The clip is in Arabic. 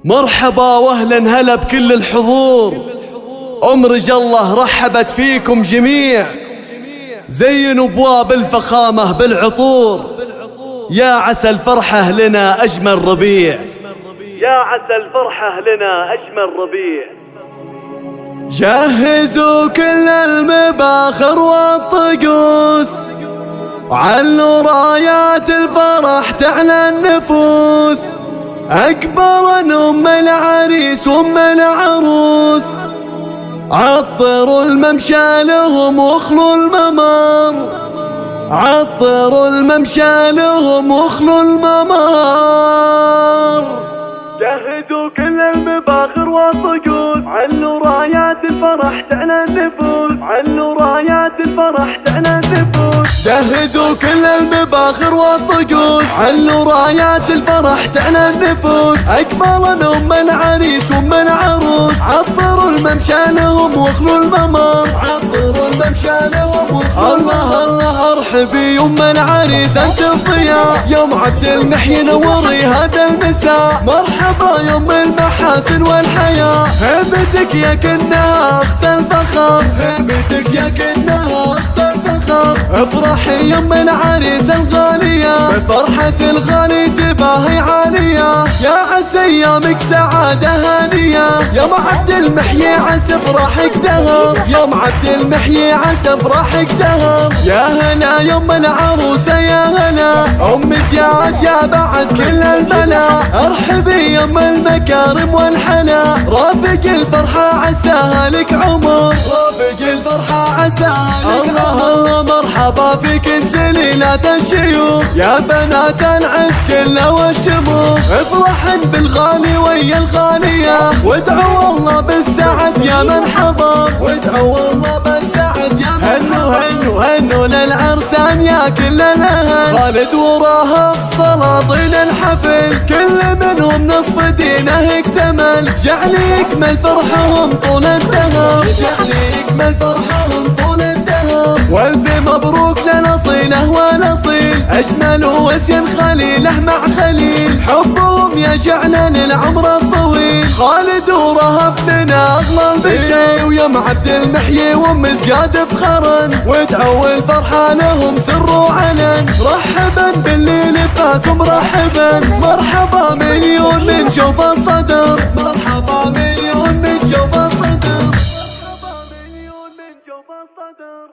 مرحبا واهلا هلا بكل الحضور. رجال الله رحبت فيكم جميع. زينوا ابواب الفخامة بالعطور. يا عسى الفرحة لنا أجمل ربيع. يا عسى الفرحة لنا أجمل ربيع. جهزوا كل المباخر والطقوس، علوا رايات الفرح تعلى النفوس. أكبر أم العريس وأم العروس، عطروا الممشى لهم واخلوا الممر. عطروا الممشى لهم واخلوا الممر. جهزوا كل المباخر والطقوس، علوا رايات الفرح تعلى النفوس. علوا رايات الفرح تعلى النفوس. جهزوا كل المباخر والطقوس، علوا رايات الفرح تعلى النفوس. أكبر أم العريس وأم العروس، عطروا الممشى لهم واخلوا الممر. عطروا الممشى لهم واخلوا الممر. الله ارحبي يا أم العريس أنت الضياء، يوم عبد المحيي نوري هذا المساء. مرحبا يا أم المحاسن والحياة، هبتك يا كنها أخت الفخر. هبتك يا كنها أخت الفخر. افرحي يا أم العريس الغالية، بفرحة الغالي تباهي عالية. يا عسى أيامك سعادة هانية، يا أم عبد المحيي عسى فرحك دهر. يا أم عبد المحيي عسى فرحك دهر. يا هلا يا أم العروسة يا هلا، أم زياد يا بعد كل الملا. ارحبي يا أم المكارم والحلا، رافق الفرحة عساها لك عمر. رافق الفرحة عساها لك عمر. الله مرحبا فيك انزلي لا الشيوخ، يا بنات العز كله والشموخ. افرحن بالغالي ويا الغالية، وادعوا الله بالسعد يا من حضر. وادعوا الله بالسعد يا من حضر. هنوا هنوا هنوا للعرسان يا كل الاهل، خالد وراه في سلاطين الحفل. كل منهم نصف دينه اكتمل، جعل يكمل فرحهم طول الدهر. جعل يكمل فرحهم طول الدهر. والف مبروك لنصيله ونصيل، اجمل وسين خليله مع خليل. حبهم يجعلنا للعمر الطويل، خالد ورهف لنا اغلى البشر. ويا ام عبد المحيي وام زياد فخرا، وادعوا الفرحه لهم سر وعلن. رحبا بالليل فاز مرحبا، مرحبا مليون من جوف الصدر. مرحبا مليون من جوف الصدر. مرحبا مليون من جوف الصدر.